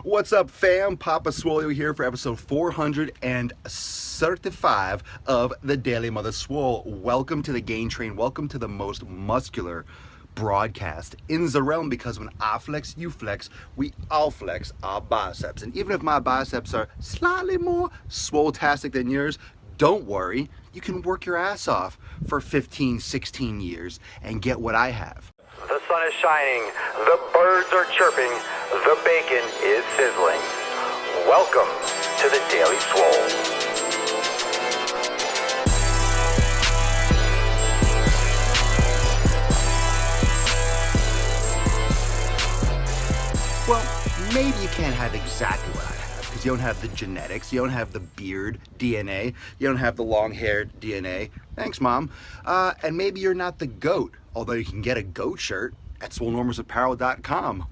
What's up, fam? Papa Swole here for episode 435 of the Daily Mother Swole. Welcome to the Gain Train. Welcome to the most muscular broadcast in the realm, because when I flex, you flex, we all flex our biceps. And even if my biceps are slightly more swole-tastic than yours, don't worry. You can work your ass off for 15, 16 years and get what I have. The sun is shining, the birds are chirping, the bacon is sizzling. Welcome to the Daily Swole. Well, maybe you can't have exactly what I have, because you don't have the genetics, you don't have the beard DNA, you don't have the long-haired DNA. Thanks, Mom. And maybe you're not the GOAT, although you can get a GOAT shirt at Swolenormousapparel.com.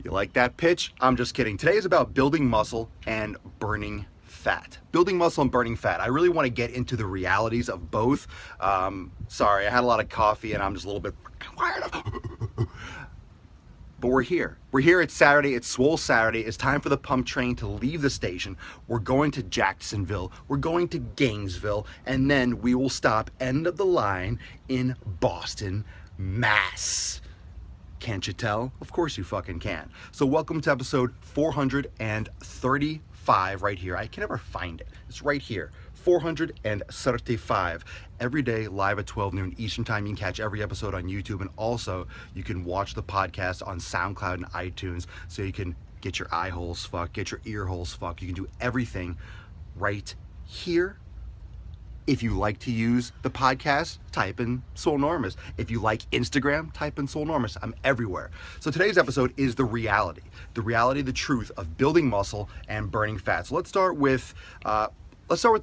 You like that pitch? I'm just kidding. Today is about building muscle and burning fat. Building muscle and burning fat. I really want to get into the realities of both. Sorry, I had a lot of coffee and I'm just a little bit wired up. But we're here. We're here. It's Saturday. It's Swole Saturday. It's time for the pump train to leave the station. We're going to Jacksonville. We're going to Gainesville. And then we will stop end of the line in Boston, Mass. Can't you tell? Of course you fucking can. So welcome to episode 435 right here. I can never find it. It's right here. 435 every day, live at 12 noon Eastern time. You can catch every episode on YouTube, and also you can watch the podcast on SoundCloud and iTunes, so you can get your eye holes fucked, get your ear holes fucked. You can do everything right here. If you like to use the podcast, type in Swolenormous. If you like Instagram, type in Swolenormous. I'm everywhere. So today's episode is the reality, the truth of building muscle and burning fat. So let's start with the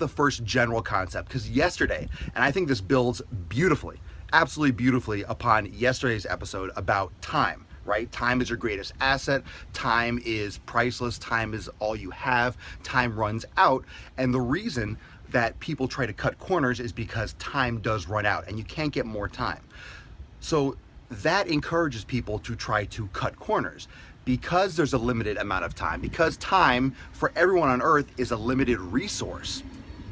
first general concept, because yesterday, and I think this builds beautifully, absolutely beautifully upon yesterday's episode about time, right? Time is your greatest asset. Time is priceless. Time is all you have. Time runs out. And the reason that people try to cut corners is because time does run out and you can't get more time. So that encourages people to try to cut corners. Because there's a limited amount of time, because time for everyone on earth is a limited resource,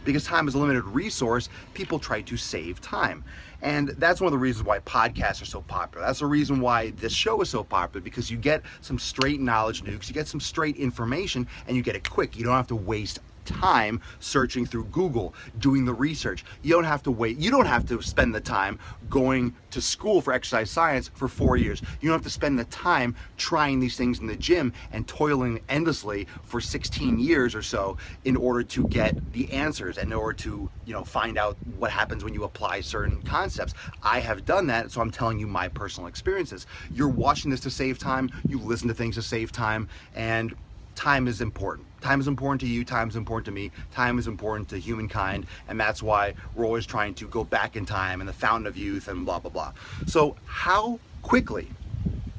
because time is a limited resource, people try to save time. And that's one of the reasons why podcasts are so popular. That's the reason why this show is so popular, because you get some straight knowledge nukes, you get some straight information, and you get it quick. You don't have to waste time searching through Google, doing the research. You don't have to wait. You don't have to spend the time going to school for exercise science for 4 years. You don't have to spend the time trying these things in the gym and toiling endlessly for 16 years or so in order to get the answers and in order to, find out what happens when you apply certain concepts. I have done that, so I'm telling you my personal experiences. You're watching this to save time. You listen to things to save time, and time is important. Time is important to you, time is important to me, time is important to humankind, and that's why we're always trying to go back in time and the fountain of youth and blah, blah, blah. So how quickly,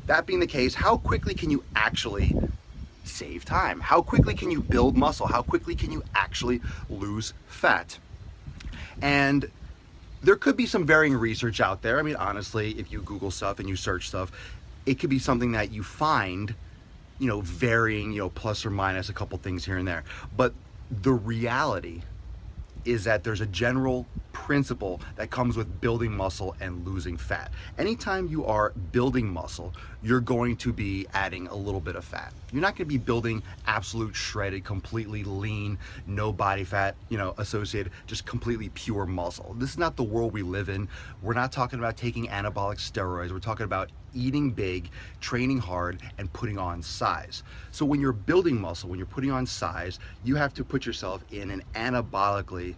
that being the case, how quickly can you actually save time? How quickly can you build muscle? How quickly can you actually lose fat? And there could be some varying research out there. I mean, honestly, if you Google stuff and you search stuff, it could be something that you find varying, plus or minus a couple things here and there. But the reality is that there's a general principle that comes with building muscle and losing fat. Anytime you are building muscle, you're going to be adding a little bit of fat. You're not going to be building absolute shredded, completely lean, no body fat, associated, just completely pure muscle. This is not the world we live in. We're not talking about taking anabolic steroids. We're talking about eating big, training hard, and putting on size. So when you're building muscle, when you're putting on size, you have to put yourself in an anabolic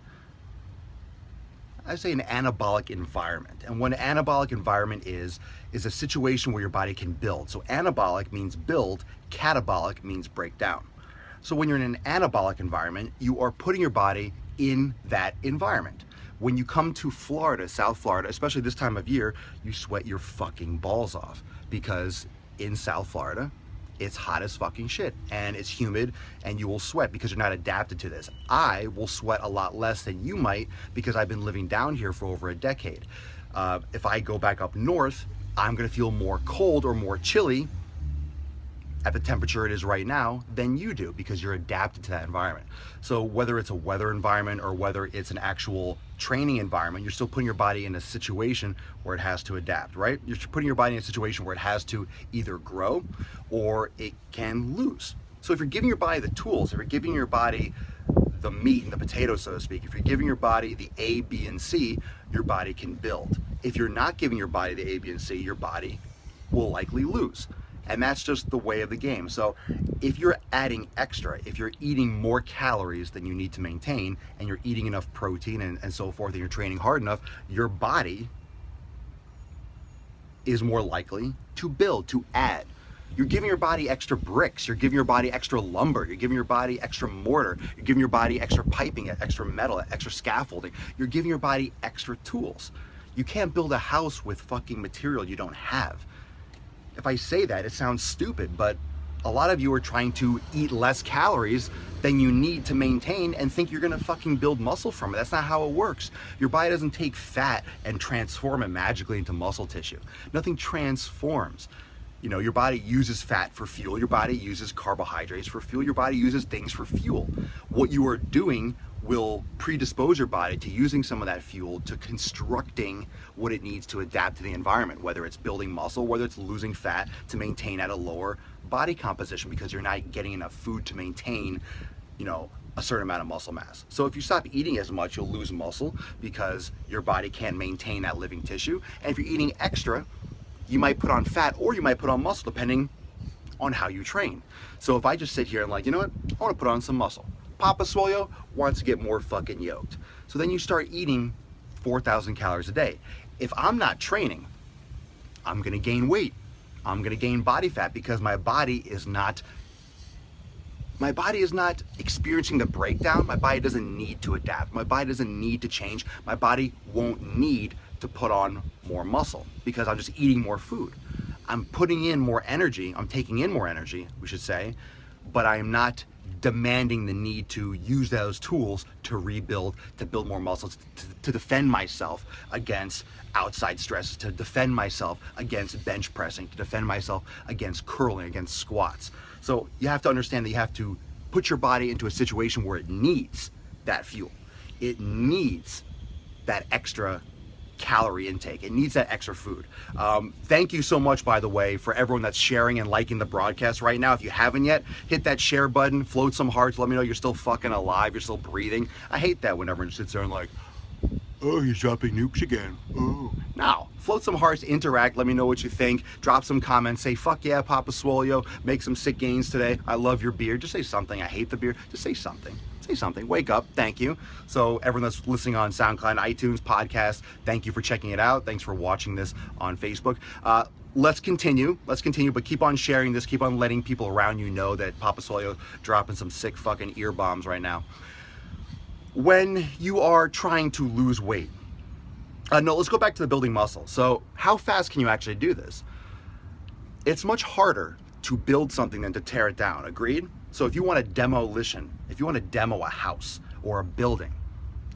environment. And what an anabolic environment is a situation where your body can build. So anabolic means build, catabolic means break down. So when you're in an anabolic environment, you are putting your body in that environment. When you come to Florida, South Florida, especially this time of year, you sweat your fucking balls off, because in South Florida, it's hot as fucking shit and it's humid and you will sweat because you're not adapted to this. I will sweat a lot less than you might because I've been living down here for over a decade. If I go back up north, I'm gonna feel more cold or more chilly at the temperature it is right now than you do, because you're adapted to that environment. So whether it's a weather environment or whether it's an actual training environment, you're still putting your body in a situation where it has to adapt, right? You're putting your body in a situation where it has to either grow or it can lose. So if you're giving your body the tools, if you're giving your body the meat and the potatoes, so to speak, if you're giving your body the A, B, and C, your body can build. If you're not giving your body the A, B, and C, your body will likely lose. And that's just the way of the game. So if you're adding extra, if you're eating more calories than you need to maintain, and you're eating enough protein and so forth, and you're training hard enough, your body is more likely to build, to add. You're giving your body extra bricks, you're giving your body extra lumber, you're giving your body extra mortar, you're giving your body extra piping, extra metal, extra scaffolding. You're giving your body extra tools. You can't build a house with fucking material you don't have. If I say that, it sounds stupid, but a lot of you are trying to eat less calories than you need to maintain and think you're gonna fucking build muscle from it. That's not how it works. Your body doesn't take fat and transform it magically into muscle tissue. Nothing transforms. You know, your body uses fat for fuel, your body uses carbohydrates for fuel, your body uses things for fuel. What you are doing will predispose your body to using some of that fuel, to constructing what it needs to adapt to the environment, whether it's building muscle, whether it's losing fat to maintain at a lower body composition because you're not getting enough food to maintain, you know, a certain amount of muscle mass. So if you stop eating as much, you'll lose muscle because your body can't maintain that living tissue. And if you're eating extra, you might put on fat or you might put on muscle depending on how you train. So if I just sit here and like, you know what, I want to put on some muscle. Papa Swole wants to get more fucking yoked. So then you start eating 4,000 calories a day. If I'm not training, I'm gonna gain weight. I'm gonna gain body fat because my body is not experiencing the breakdown. My body doesn't need to adapt. My body doesn't need to change. My body won't need to put on more muscle because I'm just eating more food. I'm putting in more energy, I'm taking in more energy, we should say, but I am not demanding the need to use those tools to rebuild, to build more muscles, to defend myself against outside stresses, to defend myself against bench pressing, to defend myself against curling, against squats. So you have to understand that you have to put your body into a situation where it needs that fuel. It needs that extra calorie intake. It needs that extra food. Thank you so much, by the way, for everyone that's sharing and liking the broadcast right now. If you haven't yet, hit that share button, float some hearts, let me know you're still fucking alive, you're still breathing. I hate that when everyone sits there and like, oh, he's dropping nukes again. Oh. No, float some hearts, interact, let me know what you think, drop some comments, say, fuck yeah, Papa Swole, make some sick gains today. I love your beard. Just say something. I hate the beard. Just say something. Say something. Wake up. Thank you. So everyone that's listening on SoundCloud, iTunes, podcast, thank you for checking it out. Thanks for watching this on Facebook. Let's continue, but keep on sharing this. Keep on letting people around you know that Papa Swole dropping some sick fucking ear bombs right now. When you are trying to lose weight, no, let's go back to the building muscle. So how fast can you actually do this? It's much harder to build something than to tear it down. Agreed? So if you want a demolition, if you want to demo a house or a building,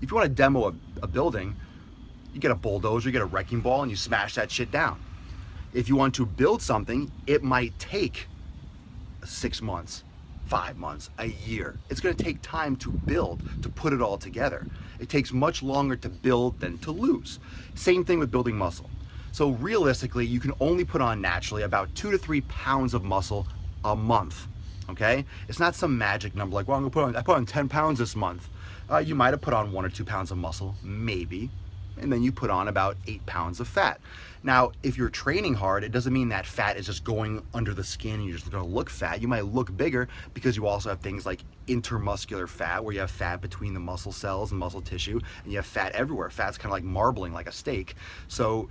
if you want to demo a building, you get a bulldozer, you get a wrecking ball, and you smash that shit down. If you want to build something, it might take 6 months, 5 months, a year. It's going to take time to build, to put it all together. It takes much longer to build than to lose. Same thing with building muscle. So realistically, you can only put on naturally about 2 to 3 pounds of muscle a month. Okay? It's not some magic number like, well, I put on 10 pounds this month. You might have put on 1 or 2 pounds of muscle, maybe, and then you put on about 8 pounds of fat. Now, if you're training hard, it doesn't mean that fat is just going under the skin and you're just gonna look fat. You might look bigger because you also have things like intermuscular fat, where you have fat between the muscle cells and muscle tissue, and you have fat everywhere. Fat's kind of like marbling, like a steak. So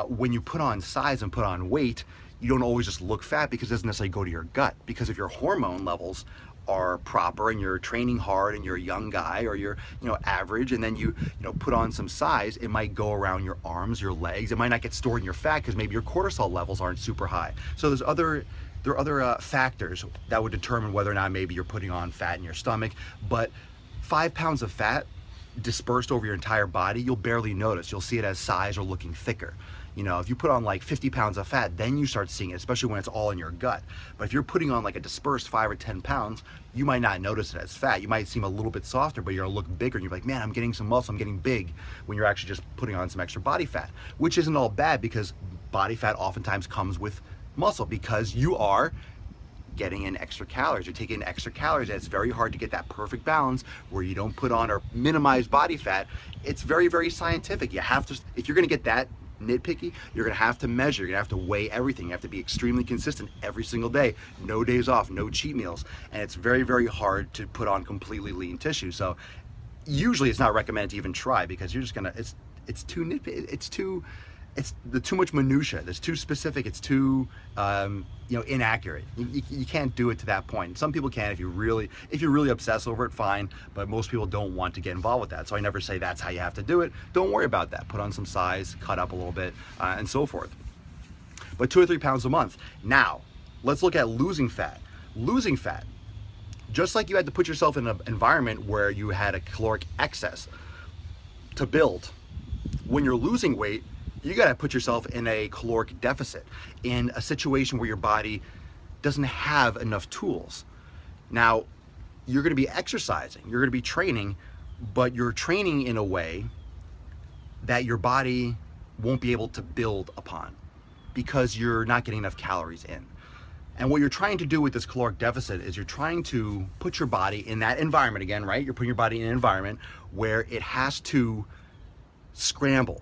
when you put on size and put on weight, you don't always just look fat because it doesn't necessarily go to your gut. Because if your hormone levels are proper and you're training hard and you're a young guy or you're average, and then you put on some size, it might go around your arms, your legs. It might not get stored in your fat because maybe your cortisol levels aren't super high. So there are other factors that would determine whether or not maybe you're putting on fat in your stomach. But 5 pounds of fat dispersed over your entire body, you'll barely notice. You'll see it as size or looking thicker. You know, if you put on like 50 pounds of fat, then you start seeing it, especially when it's all in your gut. But if you're putting on like a dispersed 5 or 10 pounds, you might not notice it as fat. You might seem a little bit softer, but you're gonna look bigger, and you're like, man, I'm getting some muscle, I'm getting big, when you're actually just putting on some extra body fat, which isn't all bad, because body fat oftentimes comes with muscle, because you are getting in extra calories. You're taking in extra calories, and it's very hard to get that perfect balance where you don't put on or minimize body fat. It's very, very scientific. You have to, if you're gonna get that nitpicky, you're gonna have to measure, you're gonna have to weigh everything, you have to be extremely consistent every single day, no days off, no cheat meals, and it's very, very hard to put on completely lean tissue. So usually it's not recommended to even try, because you're just gonna, it's too nitpicky, it's too much minutia, it's too specific, it's too you know, inaccurate. You can't do it to that point. Some people can if you're really obsessed over it, fine, but most people don't want to get involved with that. So I never say that's how you have to do it. Don't worry about that. Put on some size, cut up a little bit, and so forth. But 2 or 3 pounds a month. Now, let's look at losing fat. Losing fat, just like you had to put yourself in an environment where you had a caloric excess to build, when you're losing weight, you gotta put yourself in a caloric deficit, in a situation where your body doesn't have enough tools. Now, you're gonna be exercising, you're gonna be training, but you're training in a way that your body won't be able to build upon, because you're not getting enough calories in. And what you're trying to do with this caloric deficit is you're trying to put your body in that environment again, right? You're putting your body in an environment where it has to scramble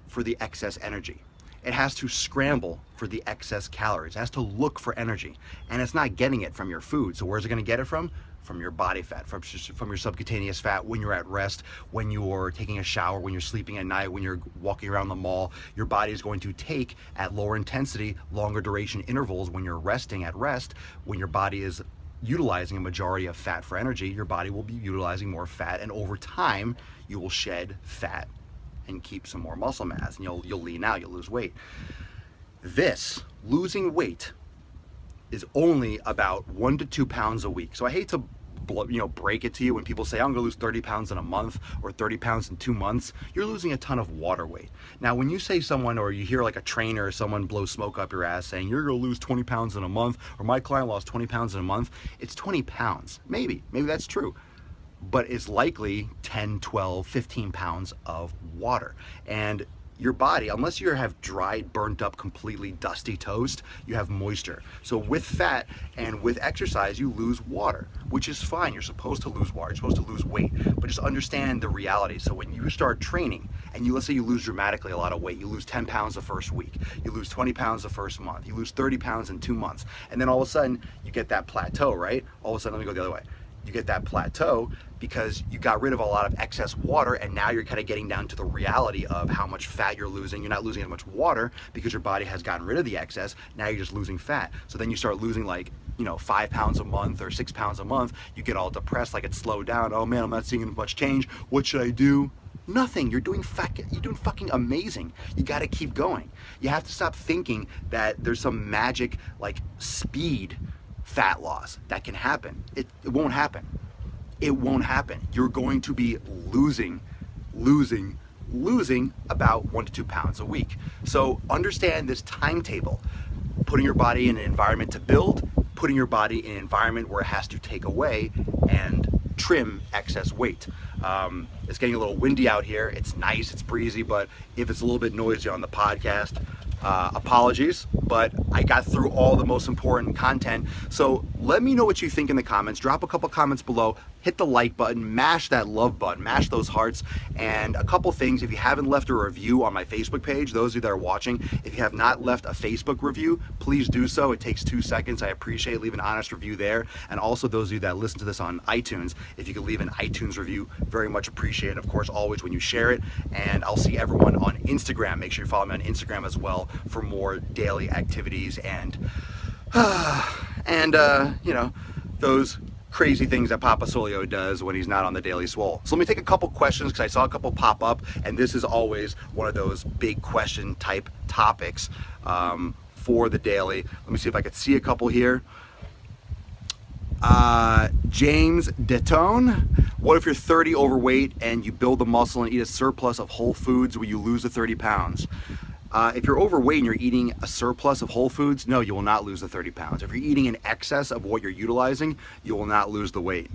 for the excess energy. It has to scramble for the excess calories. It has to look for energy, and it's not getting it from your food. So where's it gonna get it from? From your body fat, from your subcutaneous fat, when you're at rest, when you're taking a shower, when you're sleeping at night, when you're walking around the mall. Your body is going to take, at lower intensity, longer duration intervals, when you're resting at rest, when your body is utilizing a majority of fat for energy, your body will be utilizing more fat, and over time, you will shed fat and keep some more muscle mass, and you'll lean out, you'll lose weight. This, losing weight, is only about 1 to 2 pounds a week. So I hate to break it to you when people say, I'm gonna lose 30 pounds in a month or 30 pounds in 2 months. You're losing a ton of water weight. Now, when you say someone, or you hear like a trainer or someone blow smoke up your ass saying, you're gonna lose 20 pounds in a month, or my client lost 20 pounds in a month, it's 20 pounds. Maybe that's true. But it's likely 10, 12, 15 pounds of water. And your body, unless you have dried, burnt up, completely dusty toast, you have moisture. So with fat and with exercise, you lose water, which is fine. You're supposed to lose water, you're supposed to lose weight, but just understand the reality. So when you start training, and let's say you lose dramatically a lot of weight, you lose 10 pounds the first week, you lose 20 pounds the first month, you lose 30 pounds in 2 months, and then all of a sudden you get that plateau, right? All of a sudden, let me go the other way. You get that plateau because you got rid of a lot of excess water, and now you're kind of getting down to the reality of how much fat you're losing. You're not losing as much water because your body has gotten rid of the excess. Now you're just losing fat. So then you start losing 5 pounds a month or 6 pounds a month. You get all depressed, like it's slowed down. Oh man, I'm not seeing much change. What should I do? Nothing. You're doing fucking amazing. You got to keep going. You have to stop thinking that there's some magic speed fat loss that can happen. It won't happen. It won't happen. You're going to be losing about 1 to 2 pounds a week. So understand this timetable. Putting your body in an environment to build, putting your body in an environment where it has to take away and trim excess weight. It's getting a little windy out here. It's nice, it's breezy, but if it's a little bit noisy on the podcast, apologies, but I got through all the most important content. So let me know what you think in the comments. Drop a couple comments below. Hit the like button, mash that love button, mash those hearts, and a couple things. If you haven't left a review on my Facebook page, those of you that are watching, if you have not left a Facebook review, please do so. It takes 2 seconds. I appreciate it. Leave an honest review there. And also those of you that listen to this on iTunes, if you could leave an iTunes review, very much appreciated. Of course, always when you share it. And I'll see everyone on Instagram. Make sure you follow me on Instagram as well for more daily activities and those crazy things that Papa Solio does when he's not on the Daily Swole. So let me take a couple questions because I saw a couple pop up, and this is always one of those big question type topics for the daily. Let me see if I could see a couple here. James Detone, what if you're 30 overweight and you build the muscle and eat a surplus of whole foods? Will you lose the 30 pounds? If you're overweight and you're eating a surplus of whole foods, no, you will not lose the 30 pounds. If you're eating in excess of what you're utilizing, you will not lose the weight.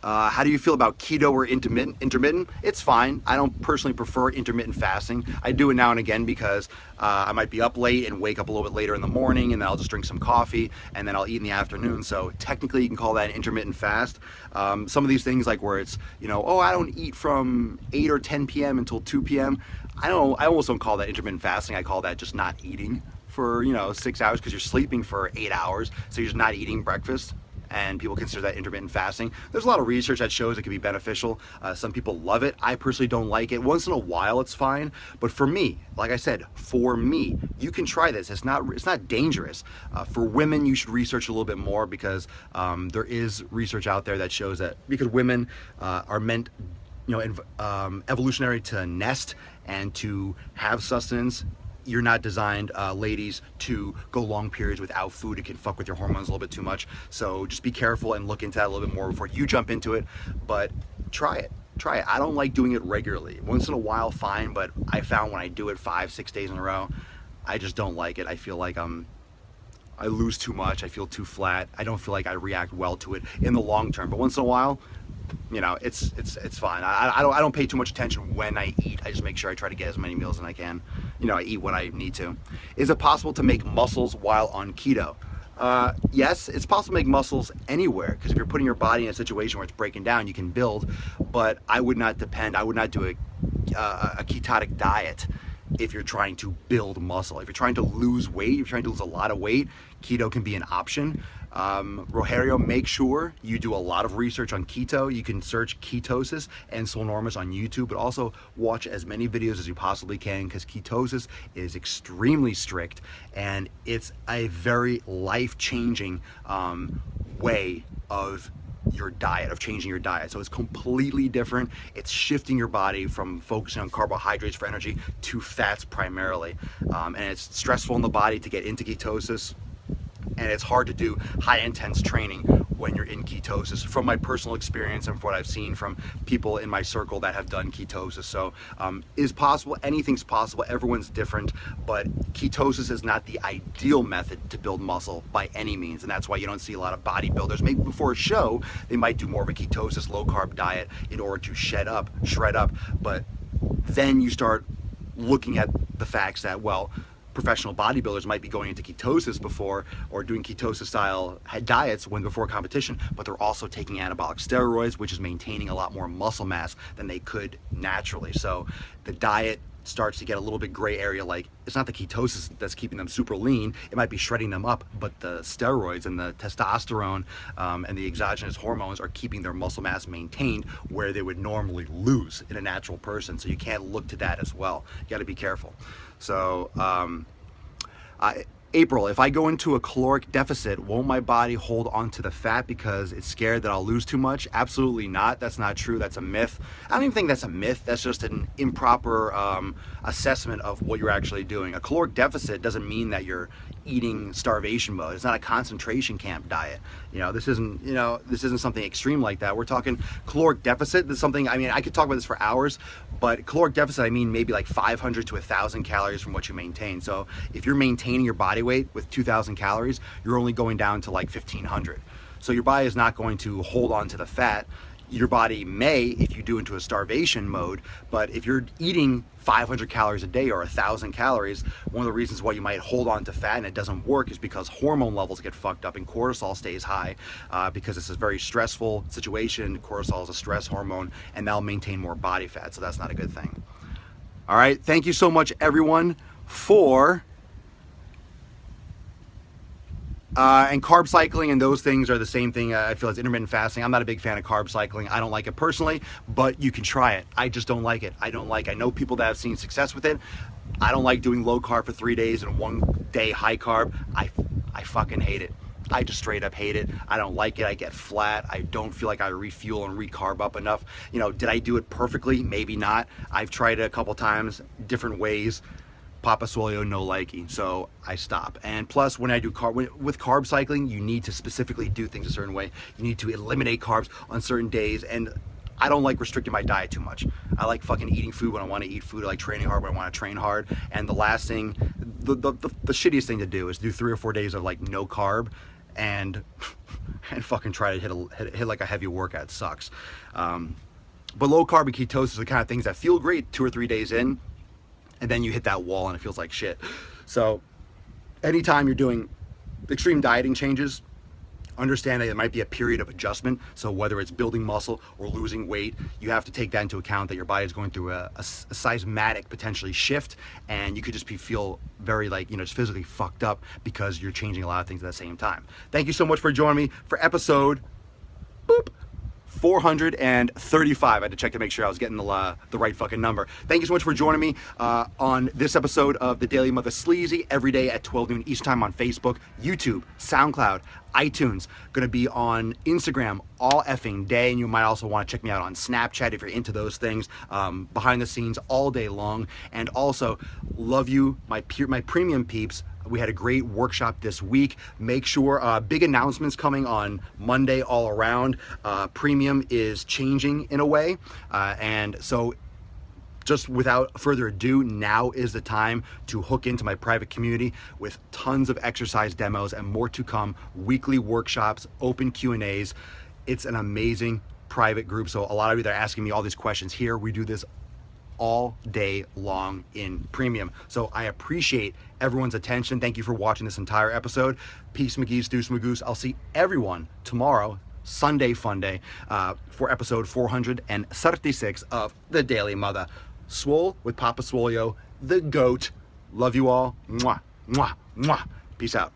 How do you feel about keto or intermittent? It's fine. I don't personally prefer intermittent fasting. I do it now and again because I might be up late and wake up a little bit later in the morning, and then I'll just drink some coffee, and then I'll eat in the afternoon. So technically you can call that an intermittent fast. Some of these things, like where it's, oh, I don't eat from 8 or 10 p.m. until 2 p.m. I almost don't call that intermittent fasting. I call that just not eating for 6 hours, because you're sleeping for 8 hours, so you're just not eating breakfast. And people consider that intermittent fasting. There's a lot of research that shows it can be beneficial. Some people love it. I personally don't like it. Once in a while, it's fine. But for me, like I said, for me, you can try this. It's not dangerous. For women, you should research a little bit more, because there is research out there that shows that because women are meant, evolutionary to nest and to have sustenance. You're not designed, ladies, to go long periods without food. It can fuck with your hormones a little bit too much. So just be careful and look into that a little bit more before you jump into it. But try it. I don't like doing it regularly. Once in a while, fine. But I found when I do it 5-6 days in a row, I just don't like it. I feel like I lose too much. I feel too flat. I don't feel like I react well to it in the long term. But once in a while, it's fine. I don't pay too much attention when I eat. I just make sure I try to get as many meals as I can. I eat when I need to. Is it possible to make muscles while on keto? Yes, it's possible to make muscles anywhere, because if you're putting your body in a situation where it's breaking down, you can build. But I would not do a ketotic diet if you're trying to build muscle. If you're trying to lose weight, if you're trying to lose a lot of weight, keto can be an option. Rogerio, make sure you do a lot of research on keto. You can search ketosis and Swolenormous on YouTube, but also watch as many videos as you possibly can, because ketosis is extremely strict, and it's a very life-changing way of your diet, of changing your diet. So it's completely different. It's shifting your body from focusing on carbohydrates for energy to fats primarily. And it's stressful in the body to get into ketosis, and it's hard to do high intense training when you're in ketosis, from my personal experience and from what I've seen from people in my circle that have done ketosis. So is possible, anything's possible, everyone's different, but ketosis is not the ideal method to build muscle by any means, and that's why you don't see a lot of bodybuilders. Maybe before a show they might do more of a ketosis low carb diet in order to shred up, but then you start looking at the facts that, well, professional bodybuilders might be going into ketosis before, or doing ketosis style diets before competition, but they're also taking anabolic steroids, which is maintaining a lot more muscle mass than they could naturally. So the diet starts to get a little bit gray area. Like, it's not the ketosis that's keeping them super lean, it might be shredding them up, but the steroids and the testosterone and the exogenous hormones are keeping their muscle mass maintained where they would normally lose in a natural person. So you can't look to that as well. You got to be careful. So April, if I go into a caloric deficit, won't my body hold on to the fat because it's scared that I'll lose too much? Absolutely not. That's not true. That's a myth. I don't even think that's a myth. That's just an improper assessment of what you're actually doing. A caloric deficit doesn't mean that you're eating starvation mode. It's not a concentration camp diet. This isn't something extreme like that. We're talking caloric deficit. This is something, I could talk about this for hours, but caloric deficit, I mean maybe like 500 to 1,000 calories from what you maintain. So if you're maintaining your body weight with 2,000 calories, you're only going down to like 1,500. So your body is not going to hold on to the fat. Your body may if you do into a starvation mode, but if you're eating 500 calories a day or 1,000 calories, one of the reasons why you might hold on to fat and it doesn't work is because hormone levels get fucked up and cortisol stays high because it's a very stressful situation. Cortisol is a stress hormone, and that'll maintain more body fat, so that's not a good thing. All right, thank you so much everyone for and carb cycling and those things are the same thing. I feel as intermittent fasting. I'm not a big fan of carb cycling. I don't like it personally, but you can try it. I just don't like it. I know people that have seen success with it. I don't like doing low carb for 3 days and 1 day high carb. I fucking hate it. I just straight up hate it. I don't like it. I get flat. I don't feel like I refuel and recarb up enough. Did I do it perfectly? Maybe not. I've tried it a couple times, different ways. Papa Swole, no likey, so I stop. And plus, when I do with carb cycling, you need to specifically do things a certain way. You need to eliminate carbs on certain days, and I don't like restricting my diet too much. I like fucking eating food when I want to eat food. I like training hard when I want to train hard. And the last thing, the shittiest thing to do is do 3 or 4 days of like no carb and fucking try to hit like a heavy workout. It sucks. But low carb and ketosis are the kind of things that feel great 2 or 3 days in, and then you hit that wall and it feels like shit. So anytime you're doing extreme dieting changes, understand that it might be a period of adjustment. So whether it's building muscle or losing weight, you have to take that into account, that your body is going through a seismic potentially shift, and you could just feel very like, just physically fucked up because you're changing a lot of things at the same time. Thank you so much for joining me for episode 435. I had to check to make sure I was getting the right fucking number. Thank you so much for joining me on this episode of The Daily Mother Sleazy, every day at 12 noon Eastern Time on Facebook, YouTube, SoundCloud, iTunes. Gonna be on Instagram all effing day, and you might also want to check me out on Snapchat if you're into those things. Behind the scenes all day long. And also, love you, my premium peeps. We had a great workshop this week. Make sure, big announcements coming on Monday all around. Premium is changing in a way. And so just without further ado, now is the time to hook into my private community with tons of exercise demos and more to come. Weekly workshops, open Q&As. It's an amazing private group. So a lot of you that are asking me all these questions here, we do this all day long in premium. So I appreciate everyone's attention. Thank you for watching this entire episode. Peace, McGee's, Deuce, Magoose. I'll see everyone tomorrow, Sunday Fun Day, for episode 436 of The Daily Mother. Swole with Papa Swolio, the GOAT. Love you all. Mwah, mwah, mwah. Peace out.